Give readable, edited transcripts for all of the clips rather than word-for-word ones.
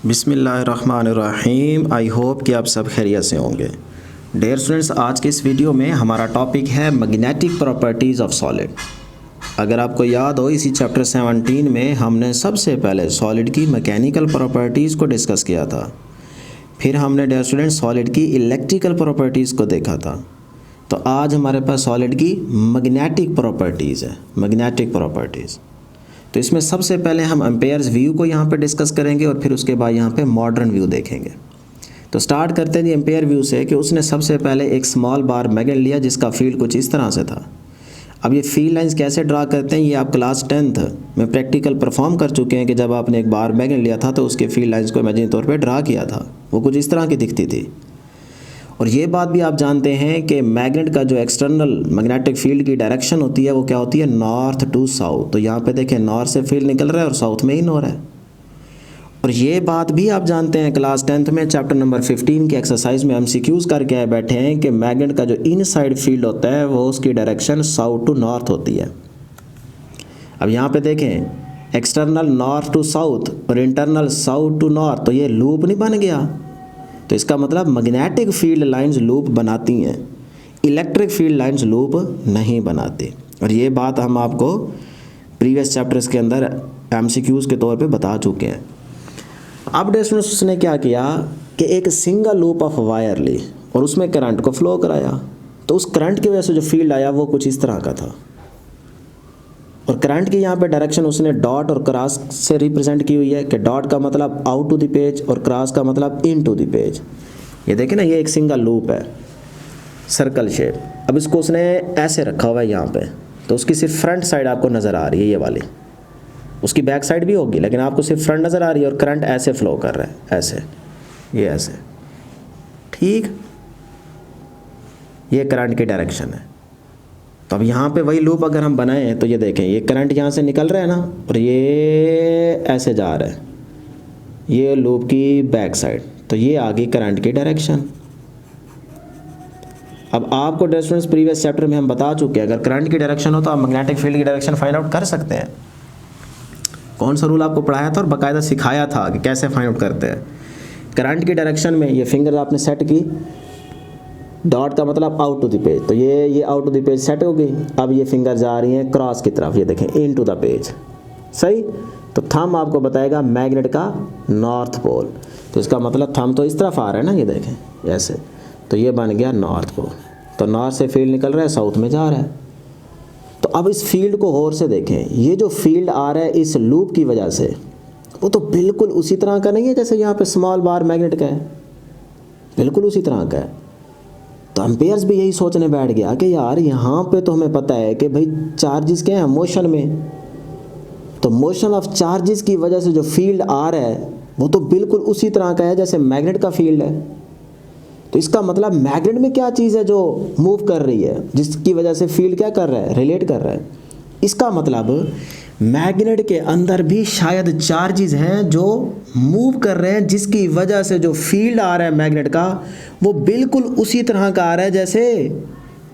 बिस्मिल्लाहिर्रहमानिर्रहीम। I hope कि आप सब खैरियत से होंगे। डियर स्टूडेंट्स, आज के इस वीडियो में हमारा टॉपिक है मैग्नेटिक प्रॉपर्टीज़ ऑफ सॉलिड। अगर आपको याद हो, इसी चैप्टर 17 में हमने सबसे पहले सॉलिड की मैकेनिकल प्रॉपर्टीज़ को डिस्कस किया था। फिर हमने डियर स्टूडेंट्स सॉलिड की इलेक्ट्रिकल प्रॉपर्टीज़ को देखा था। तो आज हमारे पास सॉलिड की मैग्नेटिक प्रॉपर्टीज़ है, मैग्नेटिक प्रॉपर्टीज़। तो इसमें सबसे पहले हम एम्पेयर्स व्यू को यहाँ पे डिस्कस करेंगे और फिर उसके बाद यहाँ पे मॉडर्न व्यू देखेंगे। तो स्टार्ट करते हैं जी एम्पेयर व्यू से कि उसने सबसे पहले एक स्मॉल बार मैग्नेट लिया जिसका फील्ड कुछ इस तरह से था। अब ये फील्ड लाइंस कैसे ड्रा करते हैं, ये आप क्लास 10th में प्रैक्टिकल परफॉर्म कर चुके हैं कि जब आपने एक बार मैग्नेट लिया था तो उसके फील्ड लाइंस को इमेजिनरी तौर पर ड्रा किया था। वो कुछ इस तरह की दिखती थी। और ये बात भी आप जानते हैं कि मैग्नेट का जो एक्सटर्नल मैग्नेटिक फील्ड की डायरेक्शन होती है वो क्या होती है, नॉर्थ टू साउथ। तो यहाँ पे देखें नॉर्थ से फील्ड निकल रहा है और साउथ में ही हो रहा है। और ये बात भी आप जानते हैं क्लास 10th में चैप्टर नंबर 15 के एक्सरसाइज में MCQs करके आए बैठे हैं कि मैग्नेट का जो इनसाइड फील्ड होता है वो उसकी डायरेक्शन साउथ टू नॉर्थ होती है। अब यहाँ पे देखें एक्सटर्नल नॉर्थ टू साउथ और इंटरनल साउथ टू नॉर्थ, तो ये लूप नहीं बन गया। तो इसका मतलब मैग्नेटिक फील्ड लाइंस लूप बनाती हैं, इलेक्ट्रिक फील्ड लाइंस लूप नहीं बनाती। और ये बात हम आपको प्रीवियस चैप्टर्स के अंदर MCQs के तौर पे बता चुके हैं। अब डेस्टिनेशन उसने क्या किया कि एक सिंगल लूप ऑफ वायर ली और उसमें करंट को फ्लो कराया। तो उस करंट की वजह से जो फील्ड आया वो कुछ इस तरह का था। और करंट की यहाँ पे डायरेक्शन उसने डॉट और क्रॉस से रिप्रेजेंट की हुई है कि डॉट का मतलब आउट टू द पेज और क्रॉस का मतलब इन टू द पेज। ये देखें ना, ये एक सिंगल लूप है, सर्कल शेप। अब इसको उसने ऐसे रखा हुआ है यहाँ पे, तो उसकी सिर्फ फ्रंट साइड आपको नज़र आ रही है, ये वाली। उसकी बैक साइड भी होगी लेकिन आपको सिर्फ फ्रंट नज़र आ रही है। और करंट ऐसे फ्लो कर रहा है, ऐसे, ये ऐसे, ठीक। ये करंट की डायरेक्शन है। तो अब यहाँ पे वही लूप अगर हम बनाए हैं तो ये देखें, ये करंट यहाँ से निकल रहा है ना और ये ऐसे जा रहा है, ये लूप की बैक साइड। तो ये आ गई करंट की डायरेक्शन। अब आपको डिस्टेंस प्रीवियस चैप्टर में हम बता चुके हैं, अगर करंट की डायरेक्शन हो तो आप मैग्नेटिक फील्ड की डायरेक्शन फाइंड आउट कर सकते हैं। कौन सा रूल आपको पढ़ाया था और बाकायदा सिखाया था कि कैसे फाइंड आउट करते हैं। करंट की डायरेक्शन में ये फिंगर आपने सेट की, डॉट का मतलब आउट टू द पेज, तो ये out to the page set हो गई। अब ये फिंगर जा रही हैं क्रॉस की तरफ, ये देखें इन टू द पेज, सही। तो थंब आपको बताएगा मैग्नेट का नॉर्थ पोल। तो इसका मतलब थंब तो इस तरफ आ रहा है ना, ये देखें ऐसे, तो ये बन गया नॉर्थ पोल। तो नॉर्थ से फील्ड निकल रहा है, साउथ में जा रहा है। तो अब इस फील्ड को गौर से देखें, ये जो फील्ड आ रहा है इस लूप की वजह से, वो तो बिल्कुल उसी तरह का नहीं है जैसे यहाँ पे स्मॉल बार मैग्नेट का है, बिल्कुल उसी तरह का है। तो एम्पेयर्स भी यही सोचने बैठ गया कि यार यहाँ पे तो हमें पता है कि भाई चार्जेस क्या हैं मोशन में, तो मोशन ऑफ चार्जेस की वजह से जो फील्ड आ रहा है वो तो बिल्कुल उसी तरह का है जैसे मैग्नेट का फील्ड है। तो इसका मतलब मैग्नेट में क्या चीज़ है जो मूव कर रही है, जिसकी वजह से फील्ड क्या कर रहा है, रिलेट कर रहा है। इसका मतलब मैग्नेट के अंदर भी शायद चार्जेस हैं जो मूव कर रहे हैं, जिसकी वजह से जो फील्ड आ रहा है मैग्नेट का वो बिल्कुल उसी तरह का आ रहा है जैसे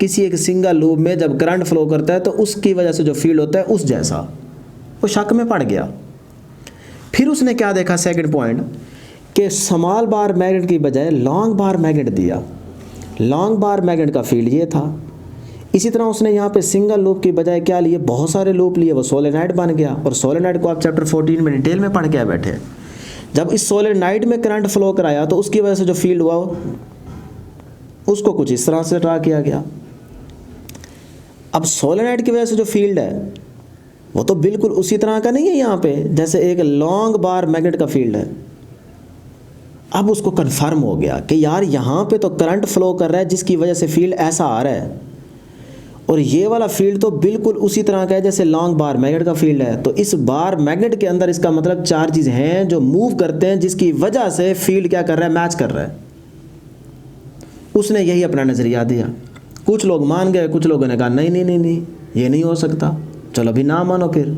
किसी एक सिंगल लूप में जब करंट फ्लो करता है तो उसकी वजह से जो फील्ड होता है उस जैसा। वो शक में पड़ गया। फिर उसने क्या देखा, सेकंड पॉइंट, कि स्मॉल बार मैग्नेट की बजाय लॉन्ग बार मैग्नेट दिया। लॉन्ग बार मैग्नेट का फील्ड ये था। इसी तरह उसने यहाँ पे सिंगल लूप की बजाय क्या लिए, बहुत सारे लूप लिए, वो सोलेनॉइड बन गया। और सोलेनॉइड को आप चैप्टर 14 में डिटेल में पढ़ के बैठे। जब इस सोलेनॉइड में करंट फ्लो कराया तो उसकी वजह से जो फील्ड हुआ उसको कुछ इस तरह से ड्रा किया गया। अब सोलेनॉइड की वजह से जो फील्ड है वो तो बिल्कुल उसी तरह का नहीं है यहाँ पे जैसे एक लॉन्ग बार मैग्नेट का फील्ड है। अब उसको कन्फर्म हो गया कि यार यहाँ पे तो करंट फ्लो कर रहा है जिसकी वजह से फील्ड ऐसा आ रहा है, और ये वाला फील्ड तो बिल्कुल उसी तरह का है जैसे लॉन्ग बार मैग्नेट का फील्ड है। तो इस बार मैग्नेट के अंदर इसका मतलब चार्जेस हैं जो मूव करते हैं जिसकी वजह से फील्ड क्या कर रहा है, मैच कर रहा है। उसने यही अपना नज़रिया दिया। कुछ लोग मान गए, कुछ लोगों ने कहा नहीं नहीं नहीं नहीं ये नहीं हो सकता, चलो अभी ना मानो फिर।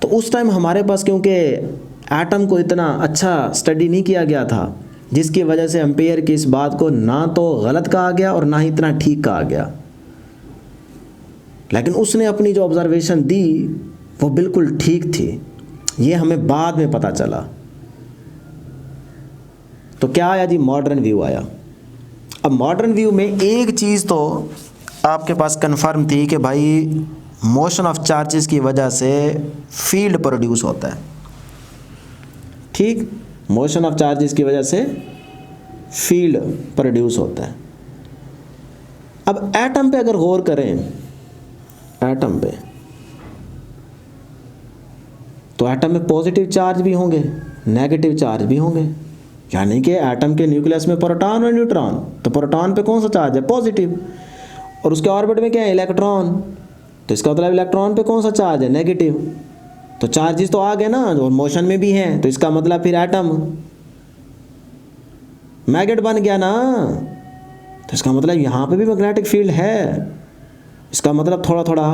तो उस टाइम हमारे पास क्योंकि एटम को इतना अच्छा स्टडी नहीं किया गया था, जिसकी वजह से एम्पेयर की इस बात को ना तो गलत कहा गया और ना ही इतना ठीक कहा गया। लेकिन उसने अपनी जो ऑब्जर्वेशन दी वो बिल्कुल ठीक थी। ये हमें बाद में पता चला। तो क्या आया जी, मॉडर्न व्यू आया। अब मॉडर्न व्यू में एक चीज़ तो आपके पास कंफर्म थी कि भाई मोशन ऑफ चार्जेस की वजह से फील्ड प्रोड्यूस होता है, ठीक, मोशन ऑफ चार्जेस की वजह से फील्ड प्रोड्यूस होता है। अब एटम पे अगर गौर करें, एटम पे, तो एटम में पॉजिटिव चार्ज भी होंगे, नेगेटिव चार्ज भी होंगे, यानी कि एटम के न्यूक्लियस में प्रोटॉन और न्यूट्रॉन, तो प्रोटॉन पे कौन सा चार्ज है, पॉजिटिव, और उसके ऑर्बिट में क्या है, इलेक्ट्रॉन, तो इसका मतलब इलेक्ट्रॉन पे कौन सा चार्ज है, नेगेटिव। तो चार्जेस तो आ गए ना, जो मोशन में भी हैं, तो इसका मतलब फिर एटम मैग्नेट बन गया ना, तो इसका मतलब यहाँ पे भी मैग्नेटिक फील्ड है। इसका मतलब थोड़ा थोड़ा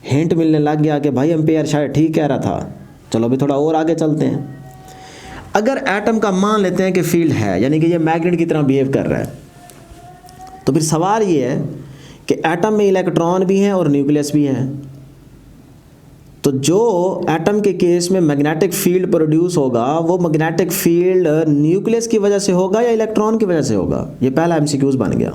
हिंट मिलने लग गया कि भाई एम्पेयर शायद ठीक कह रहा था। चलो अभी थोड़ा और आगे चलते हैं। अगर एटम का मान लेते हैं कि फील्ड है, यानी कि ये मैग्नेट की तरह बिहेव कर रहा है, तो फिर सवाल ये है कि एटम में इलेक्ट्रॉन भी हैं और न्यूक्लियस भी हैं, तो जो एटम के केस में मैग्नेटिक फील्ड प्रोड्यूस होगा वो मैग्नेटिक फील्ड न्यूक्लियस की वजह से होगा या इलेक्ट्रॉन की वजह से होगा, ये पहला एमसीक्यूज बन गया।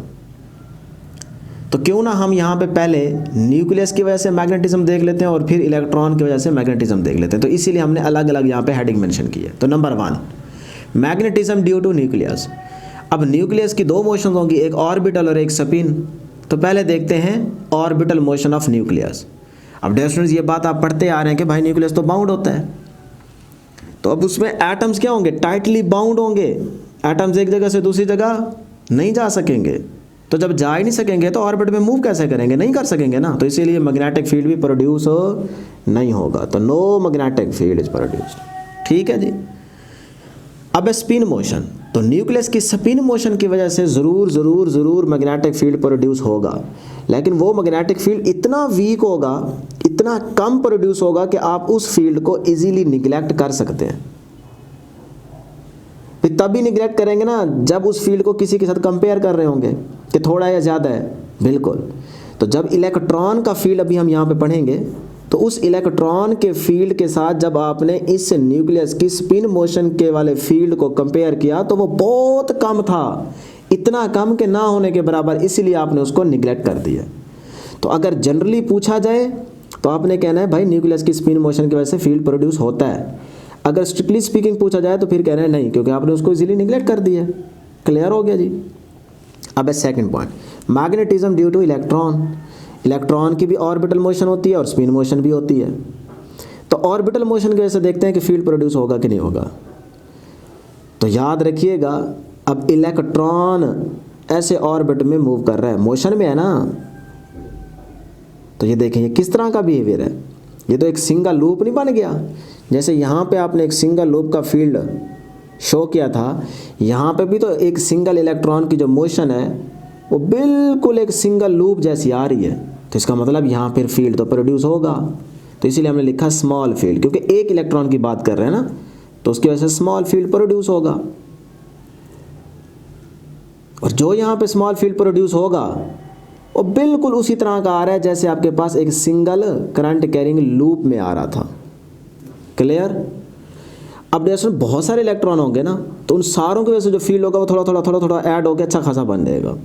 तो क्यों ना हम यहाँ पे पहले न्यूक्लियस की वजह से मैग्नेटिज्म देख लेते हैं और फिर इलेक्ट्रॉन की वजह से मैग्नेटिज्म देख लेते हैं। तो इसीलिए हमने अलग अलग यहाँ पे हेडिंग मेंशन की है। तो number 1, magnetism due to nucleus. अब न्यूक्लियस की दो मोशन होंगी, एक ऑर्बिटल और एक स्पिन। तो पहले देखते हैं ऑर्बिटल मोशन ऑफ न्यूक्लियस। अब डियर स्टूडेंट्स, ये बात आप पढ़ते आ रहे हैं कि भाई न्यूक्लियस तो बाउंड होता है, तो अब उसमें एटम्स क्या होंगे, टाइटली बाउंड होंगे। एटम्स एक जगह से दूसरी जगह नहीं जा सकेंगे, तो जब जा ही नहीं सकेंगे तो ऑर्बिट में मूव कैसे करेंगे, नहीं कर सकेंगे ना, तो इसीलिए मैग्नेटिक फील्ड भी प्रोड्यूस नहीं होगा। तो no magnetic field is produced, ठीक है जी। अब स्पिन मोशन, तो न्यूक्लियस की स्पिन मोशन की वजह से ज़रूर मैग्नेटिक फील्ड प्रोड्यूस होगा, लेकिन वो मैग्नेटिक फील्ड इतना वीक होगा, इतना कम प्रोड्यूस होगा कि आप उस फील्ड को इजीली निगलेक्ट कर सकते हैं। फिर तभी निगलेक्ट करेंगे ना जब उस फील्ड को किसी के साथ कंपेयर कर रहे होंगे कि थोड़ा या ज़्यादा है, बिल्कुल। तो जब इलेक्ट्रॉन का फील्ड अभी हम यहाँ पे पढ़ेंगे, तो उस इलेक्ट्रॉन के फील्ड के साथ जब आपने इस न्यूक्लियस की स्पिन मोशन के वाले फील्ड को कंपेयर किया तो वो बहुत कम था, इतना कम कि ना होने के बराबर, इसीलिए आपने उसको निगलेक्ट कर दिया। तो अगर जनरली पूछा जाए तो आपने कहना है भाई न्यूक्लियस की स्पिन मोशन की वजह से फील्ड प्रोड्यूस होता है। अगर स्ट्रिक्टली स्पीकिंग पूछा जाए तो फिर कहना है नहीं, क्योंकि आपने उसको इजीली निगलेक्ट कर दिया। क्लियर हो गया जी। अब second point, magnetism due two electron. Electron की भी ऑर्बिटल मोशन होती है और स्पिन मोशन भी होती है। तो ऑर्बिटल मोशन की वजह से देखते हैं कि फील्ड प्रोड्यूस होगा कि नहीं होगा। तो याद रखिएगा, अब इलेक्ट्रॉन ऐसे ऑर्बिट में मूव कर रहा है, मोशन में है ना, तो ये देखें ये किस तरह का बिहेवियर है। ये तो एक सिंगल लूप नहीं बन गया, जैसे यहाँ पे आपने एक सिंगल लूप का फील्ड शो किया था, यहाँ पे भी तो एक सिंगल इलेक्ट्रॉन की जो मोशन है वो बिल्कुल एक सिंगल लूप जैसी आ रही है। तो इसका मतलब यहाँ फिर फील्ड तो प्रोड्यूस होगा। तो इसीलिए हमने लिखा स्मॉल फील्ड, क्योंकि एक इलेक्ट्रॉन की बात कर रहे हैं ना, तो उसकी वजह से स्मॉल फील्ड प्रोड्यूस होगा। और जो यहाँ पे स्मॉल फील्ड प्रोड्यूस होगा वो बिल्कुल उसी तरह का आ रहा है जैसे आपके पास एक सिंगल करंट कैरिंग लूप में आ रहा था। क्लियर। अब जैसे बहुत सारे इलेक्ट्रॉन होंगे ना, तो उन सारों की वजह से जो फील्ड होगा वो थोड़ा थोड़ा ऐड होकर अच्छा खासा बन जाएगा।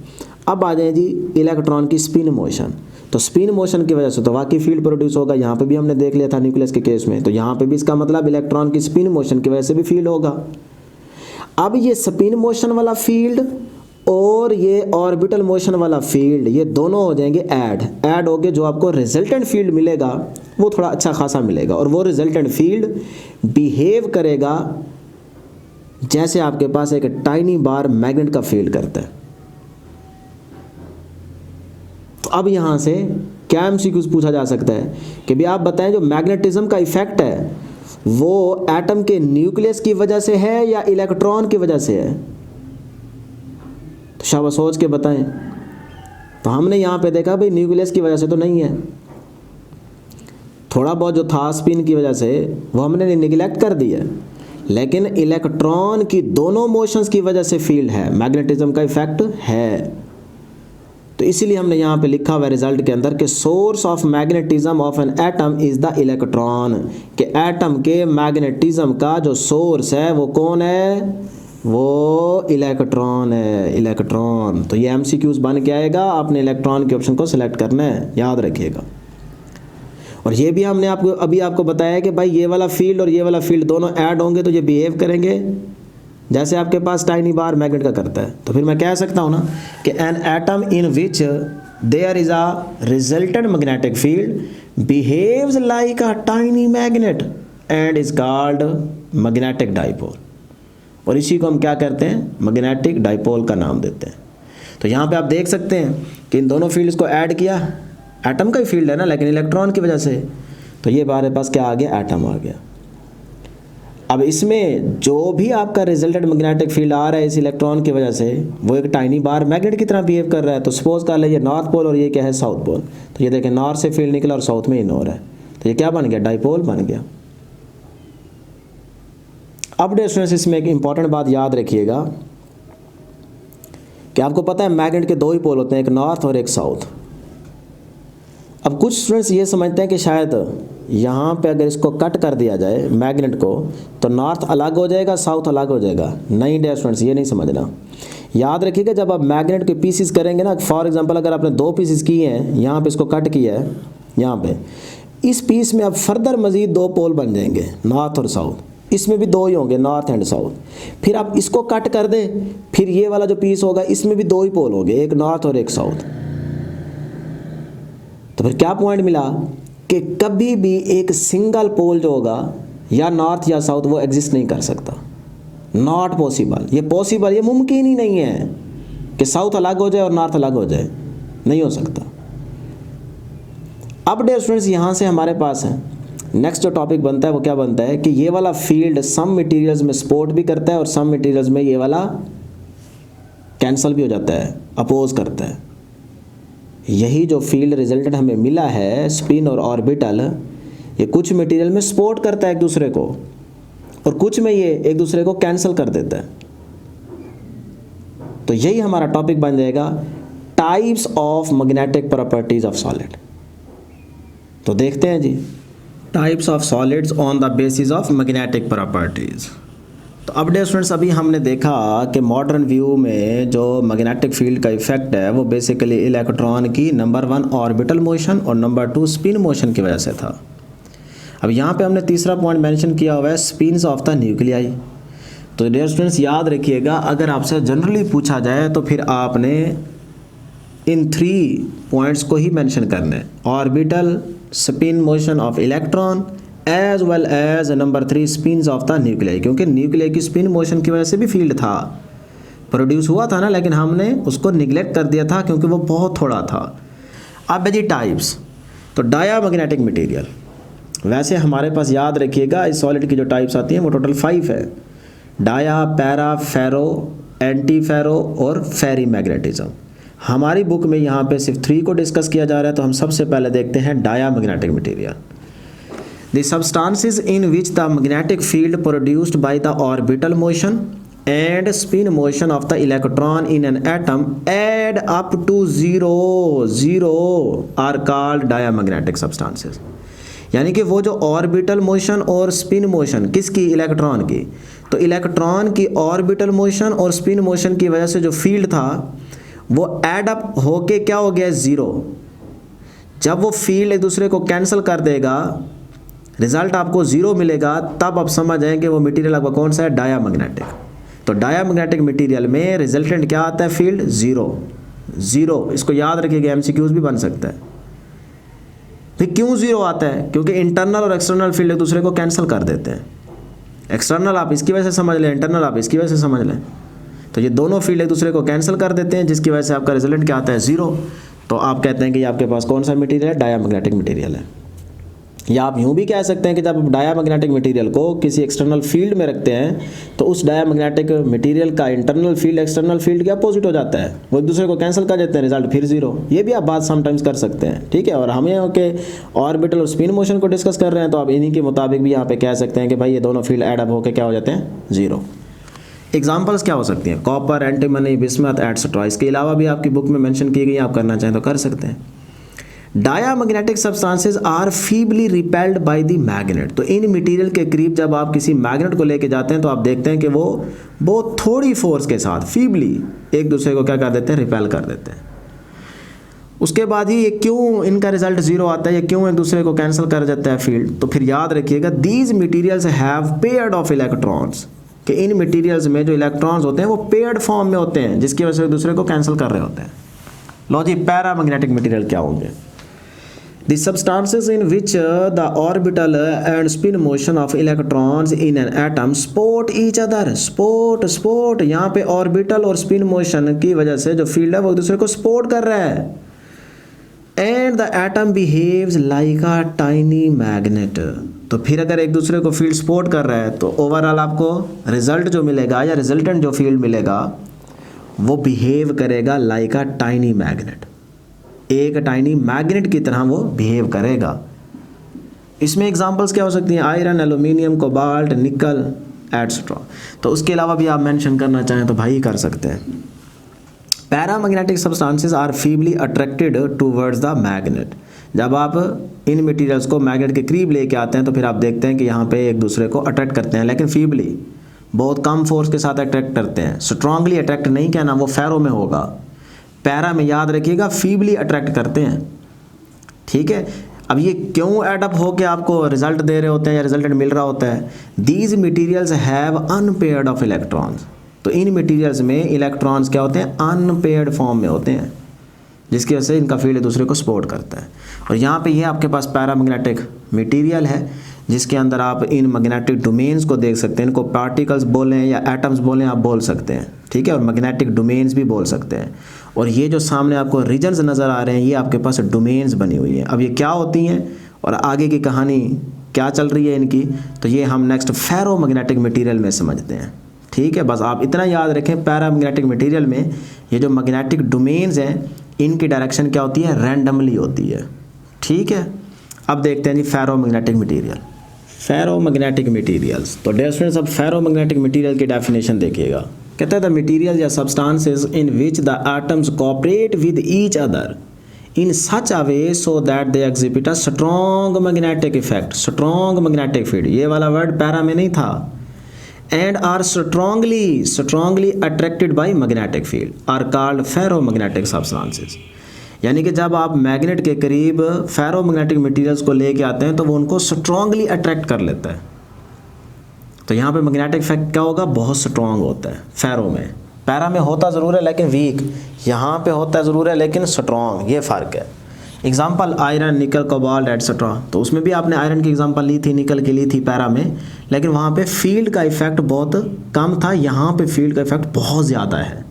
अब आ जाए जी इलेक्ट्रॉन की स्पिन मोशन। तो स्पिन मोशन की वजह से तो वाकई फील्ड प्रोड्यूस होगा, यहाँ पे भी हमने देख लिया था न्यूक्लियस के केस में। तो यहाँ पे भी इसका मतलब इलेक्ट्रॉन की स्पिन मोशन की वजह से भी फील्ड होगा। अब ये स्पिन मोशन वाला फील्ड और ये ऑर्बिटल मोशन वाला फील्ड, ये दोनों हो जाएंगे ऐड हो गए, जो आपको रिजल्टेंट फील्ड मिलेगा वो थोड़ा अच्छा खासा मिलेगा। और वो रिजल्टेंट फील्ड बिहेव करेगा जैसे आपके पास एक टाइनी बार मैग्नेट का फील्ड करता है। तो अब यहां से क्या एमसीक्यूज पूछा जा सकता है कि भी आप बताएं जो मैग्नेटिज्म का इफेक्ट है वो एटम के न्यूक्लियस की वजह से है या इलेक्ट्रॉन की वजह से है। तो शाबाश सोच के बताएं। तो हमने यहाँ पे देखा भाई न्यूक्लियस की वजह से तो नहीं है, थोड़ा बहुत जो था स्पिन की वजह से वो हमने निगलेक्ट कर दिया, लेकिन इलेक्ट्रॉन की दोनों मोशंस की वजह से फील्ड है, मैग्नेटिज्म का इफेक्ट है। तो इसीलिए हमने यहाँ पे लिखा हुआ रिजल्ट के अंदर कि source of magnetism of an atom is the electron, कि एटम के मैग्नेटिज्म का जो सोर्स है वो कौन है, वो इलेक्ट्रॉन है, इलेक्ट्रॉन। तो ये एमसीक्यूज बन के आएगा, आपने इलेक्ट्रॉन के ऑप्शन को सिलेक्ट करना है, याद रखिएगा। और ये भी हमने आपको बताया कि भाई ये वाला फील्ड और ये वाला फील्ड दोनों ऐड होंगे तो ये बिहेव करेंगे जैसे आपके पास टाइनी बार मैग्नेट का करता है। तो फिर मैं कह सकता हूँ ना कि an atom in which there is a resultant magnetic field behaves like a tiny magnet and is called magnetic dipole. और इसी को हम क्या करते हैं, मैग्नेटिक डाइपोल का नाम देते हैं। तो यहाँ पे आप देख सकते हैं कि इन दोनों फील्ड्स को ऐड किया, एटम का ही फील्ड है ना, लेकिन इलेक्ट्रॉन की वजह से, तो ये हमारे पास क्या आ गया, एटम आ गया। अब इसमें जो भी आपका रिजल्टेंट मैग्नेटिक फील्ड आ रहा है इस इलेक्ट्रॉन की वजह से, वो एक टाइनी बार मैग्नेट की तरह बिहेव कर रहा है। तो सपोज कर ले ये नॉर्थ पोल और ये क्या है, साउथ पोल। तो ये देखें नॉर्थ से फील्ड निकला और साउथ में इग्नोर है, तो ये क्या बन गया, डाइपोल बन गया। अब डियर स्टूडेंट्स, इसमें एक इंपॉर्टेंट बात याद रखिएगा कि आपको पता है मैग्नेट के दो ही पोल होते हैं, एक नॉर्थ और एक साउथ। अब कुछ स्टूडेंट्स ये समझते हैं कि शायद यहाँ पे अगर इसको कट कर दिया जाए मैग्नेट को तो नॉर्थ अलग हो जाएगा, साउथ अलग हो जाएगा। नहीं डियर स्टूडेंट्स, ये नहीं समझना। याद रखिएगा जब आप मैग्नेट के पीसेस करेंगे ना, फॉर एग्जांपल अगर आपने दो पीसेस किए हैं, यहाँ पे इसको कट किया है, यहाँ पे इस पीस में अब फर्दर मज़ीद दो पोल बन जाएंगे, नॉर्थ और साउथ। इसमें भी दो ही होंगे, नॉर्थ एंड साउथ। फिर आप इसको कट कर दें, फिर ये वाला जो पीस होगा इसमें भी दो ही पोल होंगे, एक नॉर्थ और एक साउथ। तो फिर क्या पॉइंट मिला कि कभी भी एक सिंगल पोल जो होगा या नॉर्थ या साउथ वो एग्जिस्ट नहीं कर सकता, नॉट पॉसिबल। ये पॉसिबल, ये मुमकिन ही नहीं है कि साउथ अलग हो जाए और नॉर्थ अलग हो जाए, नहीं हो सकता। अब डियर स्टूडेंट्स, यहाँ से हमारे पास है नेक्स्ट जो टॉपिक बनता है वो क्या बनता है कि ये वाला फील्ड सम मटेरियल्स में सपोर्ट भी करता है और सम मटेरियल्स में ये वाला कैंसल भी हो जाता है, अपोज करता है। यही जो फील्ड रिजल्टेंट हमें मिला है स्पिन और ऑर्बिटल, ये कुछ मटेरियल में सपोर्ट करता है एक दूसरे को और कुछ में ये एक दूसरे को कैंसिल कर देता है। तो यही हमारा टॉपिक बन जाएगा, types of magnetic properties of solid. तो देखते हैं जी, types of solids on the basis of magnetic properties. तो अब डियर स्टूडेंट्स, अभी हमने देखा कि मॉडर्न व्यू में जो मैग्नेटिक फील्ड का इफेक्ट है वो बेसिकली इलेक्ट्रॉन की नंबर 1 ऑर्बिटल मोशन और नंबर 2 स्पिन मोशन की वजह से था। अब यहाँ पे हमने तीसरा पॉइंट मेंशन किया हुआ है, स्पिन्स ऑफ द न्यूक्लियाई। तो डियर स्टूडेंट्स याद रखिएगा, अगर आपसे जनरली पूछा जाए तो फिर आपने इन 3 पॉइंट्स को ही मेंशन करना है, orbital, spin motion of electron as well as number 3 spins of the nuclei. क्योंकि न्यूक्लियाई की स्पिन मोशन की वजह से भी फील्ड था, प्रोड्यूस हुआ था ना, लेकिन हमने उसको निगलेक्ट कर दिया था क्योंकि वो बहुत थोड़ा था। अब जी टाइप्स, तो डायामैग्नेटिक मटेरियल, वैसे हमारे पास याद रखिएगा इस सॉलिड की जो टाइप्स आती हैं वो टोटल 5 है, डाया, पैरा, फेरो, एंटी फेरो और फेरी मैग्नेटिज्म। हमारी बुक में यहाँ पे सिर्फ 3 को डिस्कस किया जा रहा है। तो हम सबसे पहले देखते हैं diamagnetic material. The substances in which the magnetic field produced by the orbital motion and spin motion of the electron in an atom add up to zero are called diamagnetic substances। यानी कि वो जो orbital motion और spin motion किसकी, electron की, तो electron की orbital motion और स्पिन मोशन की वजह से जो फील्ड था वो एड अप होके क्या हो गया, 0। जब वो फील्ड एक दूसरे को कैंसिल कर देगा, रिजल्ट आपको 0 मिलेगा, तब आप समझ जाएंगे वो मटेरियल आपका कौन सा है, डायामैग्नेटिक। तो डायामैग्नेटिक मटेरियल में रिजल्टेंट क्या आता है, फील्ड 0। इसको याद रखिएगा, एमसीक्यूज भी बन सकता है। फिर क्यों 0 आता है, क्योंकि इंटरनल और एक्सटर्नल फील्ड एक दूसरे को कैंसिल कर देते हैं। एक्सटर्नल आप इसकी वजह से समझ लें, इंटरनल आप इसकी वजह से समझ लें। तो ये दोनों फील्ड एक दूसरे को कैंसिल कर देते हैं, जिसकी वजह से आपका रिजल्टेंट क्या आता है, 0। तो आप कहते हैं कि आपके पास कौन सा मटेरियल है, डायामैग्नेटिक मटेरियल है। या आप यूँ भी कह सकते हैं कि जब आप डायामैग्नेटिक मटेरियल को किसी एक्सटर्नल फील्ड में रखते हैं तो उस डायामैग्नेटिक मटेरियल का इंटरनल फील्ड एक्सटर्नल फील्ड के अपोजिट हो जाता है, वो एक दूसरे को कैंसिल कर देते हैं, रिजल्ट फिर 0। ये भी आप बात समटाइम्स कर सकते हैं, ठीक है। और हम यहाँ के ऑर्बिटल और स्पिन मोशन को डिस्कस कर रहे हैं, तो आप इन्हीं के मुताबिक भी यहाँ पे कह सकते हैं कि भाई ये दोनों फील्ड एड अप होकर क्या हो जाते हैं, 0। एग्जाम्पल्स क्या हो सकती हैं, कॉपर, एंटीमनी, बिस्मथ एटसेट्रा। इसके अलावा भी आपकी बुक में मेंशन की गई, आप करना चाहें तो कर सकते हैं। Diamagnetic substances are feebly repelled by the magnet. तो इन मटेरियल के करीब जब आप किसी मैग्नेट को लेके जाते हैं तो आप देखते हैं कि वो बहुत थोड़ी फोर्स के साथ फीबली एक दूसरे को क्या कर देते हैं, रिपेल कर देते हैं। उसके बाद ही ये क्यों इनका रिजल्ट जीरो आता है, ये क्यों एक दूसरे को कैंसिल कर देता है फील्ड, तो फिर याद रखिएगा these materials have paired of electrons, कि इन मटेरियल्स में जो इलेक्ट्रॉन्स होते हैं वो पेयर्ड फॉर्म में होते हैं, जिसकी वजह से एक दूसरे को कैंसिल कर रहे होते हैं। लो जी, पैरामैग्नेटिक मटेरियल क्या होंगे? The substances in which the orbital and spin motion of electrons in an atom support each other, support यहाँ पे ऑर्बिटल और स्पिन मोशन की वजह से जो फील्ड है वो एक दूसरे को सपोर्ट कर रहा है। And the atom behaves like a tiny magnet. तो फिर अगर एक दूसरे को फील्ड सपोर्ट कर रहा है तो ओवरऑल आपको रिजल्ट जो मिलेगा या रिजल्टेंट जो फील्ड मिलेगा वो बिहेव करेगा लाइक अ टाइनी मैग्नेट, एक टाइनी मैग्नेट की तरह वो बिहेव करेगा। इसमें एग्जांपल्स क्या हो सकती हैं? आयरन, एल्यूमिनियम, कोबाल्ट, निकल एटसेट्रा। तो उसके अलावा भी आप मेंशन करना चाहें तो भाई कर सकते हैं। Paramagnetic substances are feebly attracted towards the magnet. जब आप इन मटेरियल्स को मैग्नेट के करीब लेके आते हैं तो फिर आप देखते हैं कि यहाँ पे एक दूसरे को अट्रैक्ट करते हैं, लेकिन फीबली, बहुत कम फोर्स के साथ अट्रैक्ट करते हैं। स्ट्रांगली अट्रैक्ट नहीं कहना, वो फेरो में होगा। पैरा में याद रखिएगा फीबली अट्रैक्ट करते हैं, ठीक है। अब ये क्यों ऐड अप होकर आपको रिजल्ट दे रहे होते हैं या रिजल्टेंट मिल रहा होता है? These materials have unpaired of electrons. तो इन मटेरियल्स में इलेक्ट्रॉन्स क्या होते हैं? अनपेयर्ड फॉर्म में होते हैं, जिसकी वजह से इनका फील्ड एक दूसरे को सपोर्ट करता है। और यहाँ पे ये आपके पास पैरामैग्नेटिक मटेरियल है जिसके अंदर आप इन मैग्नेटिक डोमेन्स को देख सकते हैं। इनको पार्टिकल्स बोलें या एटम्स बोलें, आप बोल सकते हैं, ठीक है। और मैग्नेटिक डोमेन्स भी बोल सकते हैं। और ये जो सामने आपको रीजन्स नज़र आ रहे हैं ये आपके पास डोमेन्स बनी हुई हैं। अब ये क्या होती हैं और आगे की कहानी क्या चल रही है इनकी, तो ये हम नेक्स्ट फेरोमैग्नेटिक मटेरियल में समझते हैं, ठीक है। बस आप इतना याद रखें, पैरामैग्नेटिक मटेरियल में ये जो मैग्नेटिक डोमेन्स हैं इनकी डायरेक्शन क्या होती है? रैंडमली होती है, ठीक है। अब देखते हैं जी फेरोमैग्नेटिक मटेरियल, फेरोमैग्नेटिक मटेरियल्स। तो डियर स्टूडेंट्स, अब फेरोमैग्नेटिक मटेरियल की डेफिनेशन देखिएगा। कहता है द मटेरियल या substances in which the atoms cooperate with each other in such a way so that they exhibit a strong magnetic effect, strong magnetic field, ये वाला word para में नहीं था। And are strongly attracted by magnetic field are called ferromagnetic substances. यानी कि जब आप magnet के करीब फेरोमैग्नेटिक मटेरियल्स को लेके आते हैं तो वो उनको स्ट्रांगली अट्रैक्ट कर लेता है। तो यहाँ पे मैग्नेटिक इफेक्ट क्या होगा? बहुत स्ट्रांग होता है फेरो में। पैरा में होता ज़रूर है लेकिन वीक, यहाँ पे होता ज़रूर है लेकिन स्ट्रांग, ये फ़र्क है। एग्जाम्पल आयरन, निकल, कोबाल्ट एटसेट्रा। तो उसमें भी आपने आयरन की एग्जाम्पल ली थी, निकल की ली थी पैरा में, लेकिन वहाँ पे फील्ड का इफेक्ट बहुत कम था, यहाँ पे फील्ड का इफेक्ट बहुत ज़्यादा है,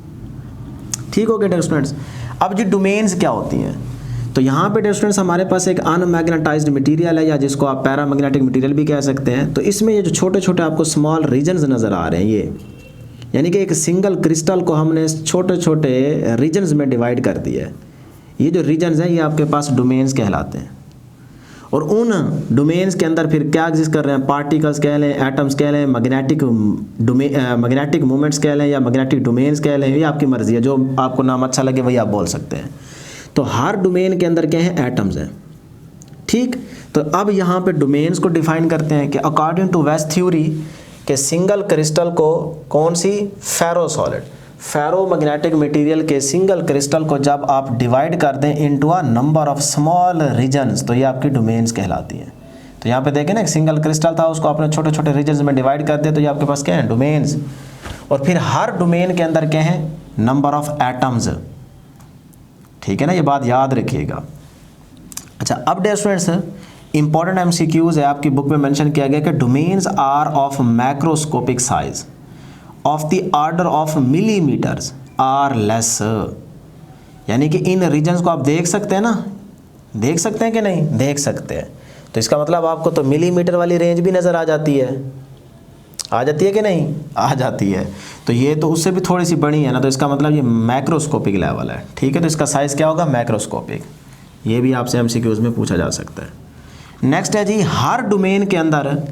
ठीक हो गया डियर स्टूडेंट्स। अब जी डोमेन्स क्या होती हैं? तो यहाँ पे डियर स्टूडेंट्स हमारे पास एक अनमैग्नेटाइज्ड मटेरियल है या जिसको आप पैरामैग्नेटिक मटेरियल भी कह सकते हैं। तो इसमें ये जो छोटे छोटे आपको स्मॉल रीजन्स नज़र आ रहे हैं, ये यानी कि एक सिंगल क्रिस्टल को हमने छोटे छोटे रीजन्स में डिवाइड कर दिया है। ये जो रीजन्स हैं ये आपके पास डोमेन्स कहलाते हैं। और उन डोमेन्स के अंदर फिर क्या एग्जिस्ट कर रहे हैं? पार्टिकल्स कह लें, एटम्स कह लें, मैग्नेटिक मूवमेंट्स कह लें या मैग्नेटिक डोमेन्स कह लें, ये आपकी मर्ज़ी है, जो आपको नाम अच्छा लगे वही आप बोल सकते हैं। तो हर डोमेन के अंदर क्या है? एटम्स हैं, ठीक। तो अब यहाँ पे डोमेन्स को डिफाइन करते हैं कि अकॉर्डिंग टू वेस्ट थ्योरी के सिंगल क्रिस्टल को कौन सी? फेरोसॉलिड, फेरोमैग्नेटिक मटेरियल के सिंगल क्रिस्टल को जब आप डिवाइड कर दें into a number of small regions तो ये आपकी डोमेन्स कहलाती हैं। तो यहाँ पे देखें ना, एक सिंगल क्रिस्टल था, उसको आपने छोटे छोटे रीजन्स में डिवाइड कर दिया तो ये आपके पास क्या है? डोमेन्स। और फिर हर डोमेन के अंदर क्या है? नंबर ऑफ एटम्स, ठीक है ना, ये बात याद रखिएगा। अच्छा, अब डियर स्टूडेंट्स इंपॉर्टेंट एमसीक्यूज है, आपकी बुक में मेंशन किया गया कि domains are of macroscopic size of the order of millimetres or less. यानी कि इन रीजन्स को आप देख सकते हैं ना, देख सकते हैं कि नहीं? देख सकते हैं। तो इसका मतलब आपको तो मिलीमीटर वाली रेंज भी नज़र आ जाती है, आ जाती है कि नहीं? आ जाती है। तो ये तो उससे भी थोड़ी सी बड़ी है ना, तो इसका मतलब ये मैक्रोस्कोपिक लेवल है, ठीक है। तो इसका साइज़ क्या होगा? मैक्रोस्कोपिक। ये भी आपसे एमसीक्यूज में पूछा जा सकता है। नेक्स्ट है जी, हर डोमेन के अंदर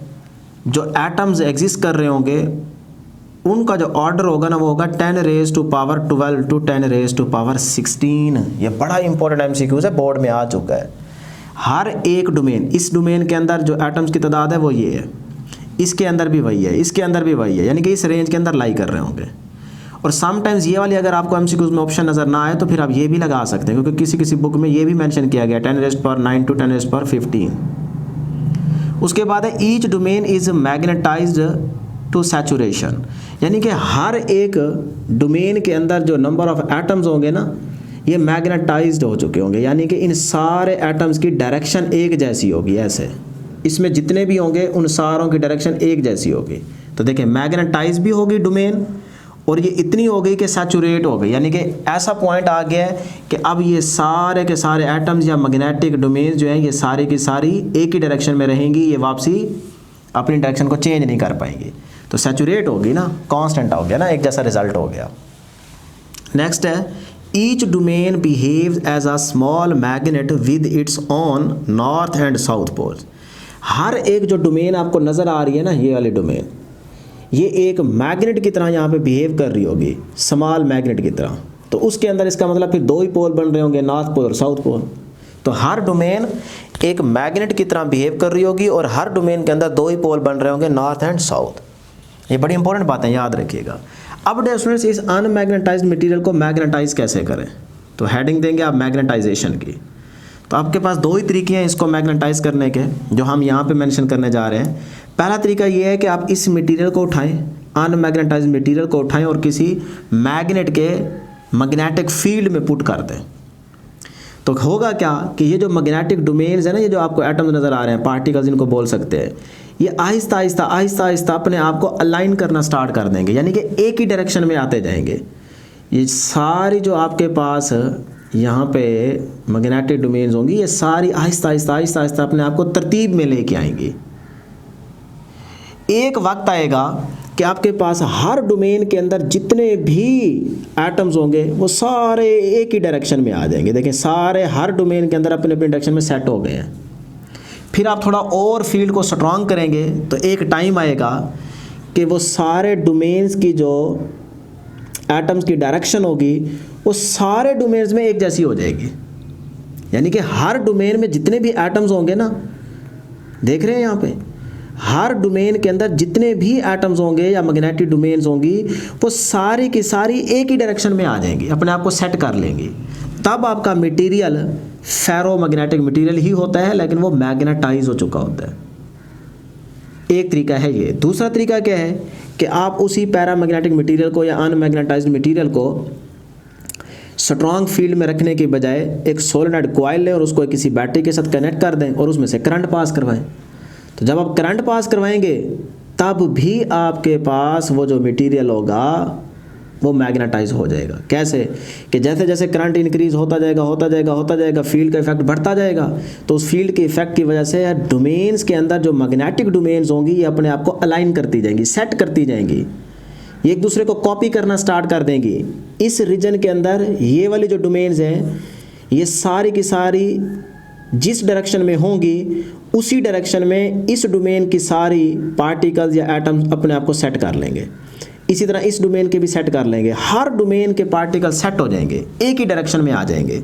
जो एटम्स एग्जिस्ट कर रहे होंगे उनका जो ऑर्डर होगा ना वो होगा 10 raise to power 12 to 10 raise to power 16। ये बड़ा इंपॉर्टेंट एमसीक्यूज है, बोर्ड में आ चुका है। हर एक डोमेन, इस डोमेन के अंदर जो एटम्स की तादाद है वो ये है, इसके अंदर भी वही है, इसके अंदर भी वही है, यानी कि इस रेंज के अंदर लाई कर रहे होंगे। और समटाइम्स ये वाली अगर आपको एमसीक्यूज में ऑप्शन नज़र ना आए तो फिर आप ये भी लगा सकते हैं, क्योंकि किसी किसी बुक में ये भी मेंशन किया गया 10⁻⁹ to 10⁻15। उसके बाद है each domain is magnetised to saturation, यानी कि हर एक डोमेन के अंदर जो नंबर ऑफ एटम्स होंगे ना ये मैग्नेटाइज्ड हो चुके होंगे, यानी कि इन सारे एटम्स की डायरेक्शन एक जैसी होगी। ऐसे इसमें जितने भी होंगे उन सारों की डायरेक्शन एक जैसी होगी। तो देखिए मैग्नेटाइज भी होगी डोमेन, और ये इतनी हो गई कि सैचुरेट हो गई, यानी कि ऐसा पॉइंट आ गया है कि अब ये सारे के सारे एटम्स या मैग्नेटिक डोमेन्स जो हैं ये सारी की सारी एक ही डायरेक्शन में रहेंगी, ये वापसी अपनी डायरेक्शन को चेंज नहीं कर पाएंगी। तो सैचुरेट होगी ना, कांस्टेंट हो गया ना, एक जैसा रिजल्ट हो गया। नेक्स्ट है each domain behaves as a small magnet with its own north and south poles. हर एक जो डोमेन आपको नज़र आ रही है ना, ये वाली डोमेन, ये एक मैग्नेट की तरह यहाँ पे बिहेव कर रही होगी, स्मॉल मैग्नेट की तरह। तो उसके अंदर इसका मतलब फिर दो ही पोल बन रहे होंगे, नॉर्थ पोल और साउथ पोल। तो हर डोमेन एक मैग्नेट की तरह बिहेव कर रही होगी और हर डोमेन के अंदर दो ही पोल बन रहे होंगे, नॉर्थ एंड साउथ। ये बड़ी इंपॉर्टेंट बातें याद रखिएगा। अब डियर स्टूडेंट्स, इस अनमैग्नेटाइज्ड मटेरियल को मैग्नेटाइज कैसे करें, तो हेडिंग देंगे आप मैग्नेटाइजेशन की। तो आपके पास दो ही तरीके हैं इसको मैग्नेटाइज करने के, जो हम यहाँ पे मेंशन करने जा रहे हैं। पहला तरीका ये है कि आप इस मटेरियल को उठाएं, अनमैग्नेटाइज्ड मटेरियल को उठाएं और किसी मैग्नेट के मैग्नेटिक फील्ड में पुट कर दें। तो होगा क्या कि ये जो मैग्नेटिक डोमेन्स है ना, ये जो आपको एटम्स नज़र आ रहे हैं, पार्टिकल्स इनको बोल सकते हैं, ये आहिस्ता आहिस्ता आहिस्ता आहिस्ता अपने आप को अलाइन करना स्टार्ट कर देंगे, यानी कि एक ही डायरेक्शन में आते जाएंगे। ये सारी जो आपके पास यहाँ पे मैग्नेटिक डोमेन्स होंगी, ये सारी आहिस्ता आहिस्ता आहिस्ता आहिस्ता अपने आप को तरतीब में लेके आएंगी। एक वक्त आएगा कि आपके पास हर डोमेन के अंदर जितने भी एटम्स होंगे वो सारे एक ही डायरेक्शन में आ जाएंगे। देखें सारे हर डोमेन के अंदर अपने अपने डायरेक्शन में सेट हो गए हैं। फिर आप थोड़ा और फील्ड को स्ट्रॉन्ग करेंगे तो एक टाइम आएगा कि वो सारे डोमेन्स की जो एटम्स की डायरेक्शन होगी वो सारे डोमेन्स में एक जैसी हो जाएगी, यानी कि हर डोमेन में जितने भी एटम्स होंगे ना, देख रहे हैं यहाँ पे, हर डोमेन के अंदर जितने भी एटम्स होंगे या मैग्नेटिक डोमेन्स होंगी वो सारी की सारी एक ही डायरेक्शन में आ जाएंगी, अपने आप को सेट कर लेंगी। तब आपका मटेरियल फेरो मैग्नेटिक मटेरियल ही होता है, लेकिन वो मैग्नेटाइज हो चुका होता है। एक तरीका है ये। दूसरा तरीका क्या है कि आप उसी पैरामैग्नेटिक मटेरियल को या अनमैग्नेटाइज्ड मटेरियल को स्ट्रॉन्ग फील्ड में रखने के बजाय एक सोलेनॉइड कॉइल लें और उसको किसी बैटरी के साथ कनेक्ट कर दें और उसमें से करंट पास करवाएं। तो जब आप करंट पास करवाएंगे तब भी आपके पास वो जो मटेरियल होगा वो मैग्नेटाइज हो जाएगा। कैसे कि जैसे जैसे करंट इंक्रीज होता जाएगा फील्ड का इफेक्ट बढ़ता जाएगा, तो उस फील्ड के इफेक्ट की वजह से डोमेन्स के अंदर जो मैग्नेटिक डोमेन्स होंगी ये अपने आप को अलाइन करती जाएंगी, सेट करती जाएंगी, ये एक दूसरे को कॉपी करना स्टार्ट कर देंगी। इस रीजन के अंदर ये वाली जो डोमेन्स हैं ये सारी की सारी जिस डायरेक्शन में होंगी उसी डायरेक्शन में इस डोमेन की सारी पार्टिकल्स या एटम्स अपने आप को सेट कर लेंगे। इसी तरह इस डोमेन के भी सेट कर लेंगे, हर डोमेन के पार्टिकल सेट हो जाएंगे, एक ही डायरेक्शन में आ जाएंगे,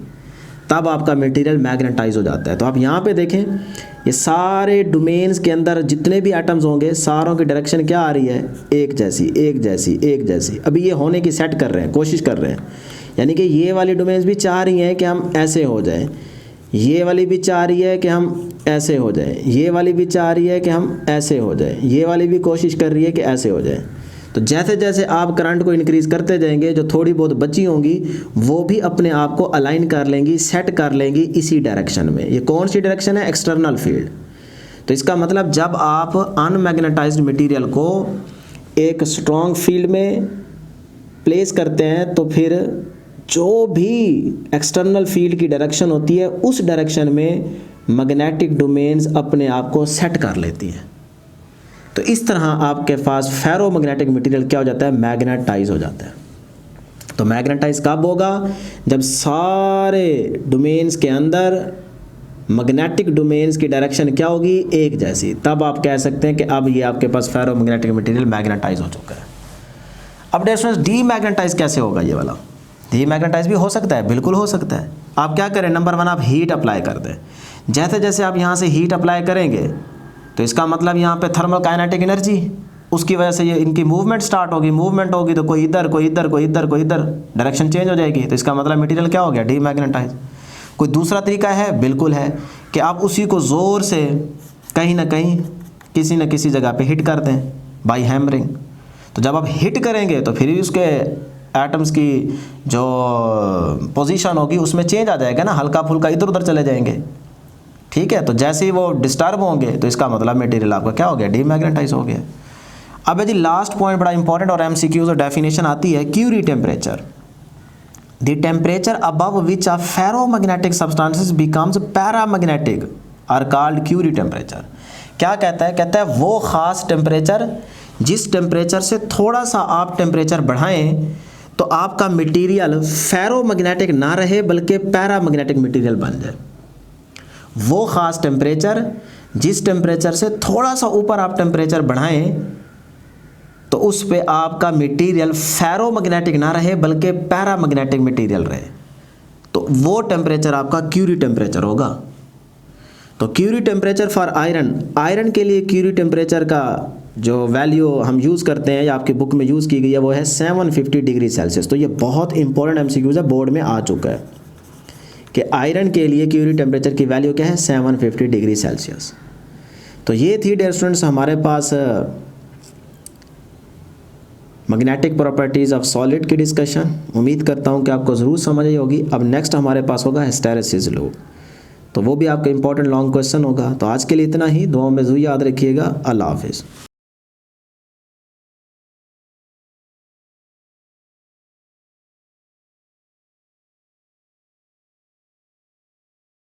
तब आपका मटेरियल मैग्नेटाइज हो जाता है। तो आप यहाँ पे देखें ये सारे डोमेन्स के अंदर जितने भी एटम्स होंगे सारों की डायरेक्शन क्या आ रही है, एक जैसी एक जैसी एक जैसी। अभी ये होने की सेट कर रहे हैं, कोशिश कर रहे हैं, यानी कि ये वाली डोमेन्स भी चाह रही हैं कि हम ऐसे हो जाएं, ये वाली भी चाह रही है कि हम ऐसे हो जाएं, ये वाली भी चाह रही है कि हम ऐसे हो जाएं, ये वाली भी कोशिश कर रही है कि ऐसे हो जाएं। तो जैसे जैसे आप करंट को इंक्रीज़ करते जाएंगे जो थोड़ी बहुत बची होंगी वो भी अपने आप को अलाइन कर लेंगी, सेट कर लेंगी इसी डायरेक्शन में। ये कौन सी डायरेक्शन है, एक्सटर्नल फील्ड। तो इसका मतलब जब आप अनमैग्नेटाइज्ड मटेरियल को एक स्ट्रॉन्ग फील्ड में प्लेस करते हैं तो फिर जो भी एक्सटर्नल फील्ड की डायरेक्शन होती है उस डायरेक्शन में मैग्नेटिक डोमेन्स अपने आप को सेट कर लेती हैं। तो इस तरह आपके पास फेरो मैग्नेटिक मटेरियल क्या हो जाता है, मैग्नेटाइज हो जाता है। तो मैग्नेटाइज कब होगा, जब सारे डोमेन्स के अंदर मैग्नेटिक डोमेन्स की डायरेक्शन क्या होगी, एक जैसी। तब आप कह सकते हैं कि अब ये आपके पास फेरो मैग्नेटिक मटेरियल मैग्नेटाइज हो चुका है। अब डिस्टेंस डीमैग्नेटाइज कैसे होगा, ये वाला डीमैग्नेटाइज भी हो सकता है, बिल्कुल हो सकता है। आप क्या करें, नंबर 1 आप हीट अप्लाई कर दें। जैसे जैसे आप यहाँ से हीट अप्लाई करेंगे तो इसका मतलब यहाँ पे थर्मल काइनेटिक एनर्जी, उसकी वजह से ये इनकी मूवमेंट स्टार्ट होगी, मूवमेंट होगी तो कोई इधर कोई इधर कोई इधर कोई इधर, डायरेक्शन चेंज हो जाएगी। तो इसका मतलब मटेरियल क्या हो गया, डीमैग्नेटाइज। कोई दूसरा तरीका है, बिल्कुल है, कि आप उसी को ज़ोर से कहीं ना कहीं किसी न किसी जगह पे हिट कर दें बाय हैमरिंग। तो जब आप हिट करेंगे तो फिर उसके एटम्स की जो पोजीशन होगी उसमें चेंज आ जाएगा ना, हल्का फुल्का इधर उधर चले जाएंगे, ठीक है। तो जैसे ही वो डिस्टर्ब होंगे तो इसका मतलब मटेरियल आपका क्या हो गया, डीमैग्नेटाइज हो गया। अब जी लास्ट पॉइंट बड़ा इंपॉर्टेंट और एमसीक्यूज और डेफिनेशन आती है, Curie temperature. The temperature above which a ferromagnetic substances becomes paramagnetic are called Curie temperature. क्या कहता है, कहता है वो ख़ास टेम्परेचर जिस टेम्परेचर से थोड़ा सा आप टेम्परेचर बढ़ाएं तो आपका मटेरियल फेरोमैग्नेटिक ना रहे बल्कि पैरामैग्नेटिक मटेरियल बन जाए। वो ख़ास टेम्परेचर जिस टेम्परेचर से थोड़ा सा ऊपर आप टेम्परेचर बढ़ाएं तो उस पे आपका मटेरियल फेरोमैग्नेटिक ना रहे बल्कि पैरामैग्नेटिक मटेरियल रहे, तो वो टेम्परेचर आपका क्यूरी टेम्परेचर होगा। तो Curie temperature for iron, iron के लिए क्यूरी टेम्परेचर का जो वैल्यू हम यूज़ करते हैं या आपकी बुक में यूज़ की गई है वो है 750 डिग्री सेल्सियस। तो ये बहुत इंपॉर्टेंट एमसीक्यूज है, बोर्ड में आ चुका है कि आयरन के लिए क्यूरी टेम्परेचर की वैल्यू क्या है, 750 डिग्री सेल्सियस। तो ये थी डियर स्टूडेंट्स हमारे पास मैग्नेटिक प्रॉपर्टीज़ ऑफ सॉलिड की डिस्कशन। उम्मीद करता हूँ कि आपको ज़रूर समझ आई होगी। अब नेक्स्ट हमारे पास होगा हिस्टैरिसीस लॉ, तो वो भी आपका इंपॉर्टेंट लॉन्ग क्वेश्चन होगा। तो आज के लिए इतना ही, दुआओं में ज़रूर याद रखिएगा। अल्लाह हाफिज़।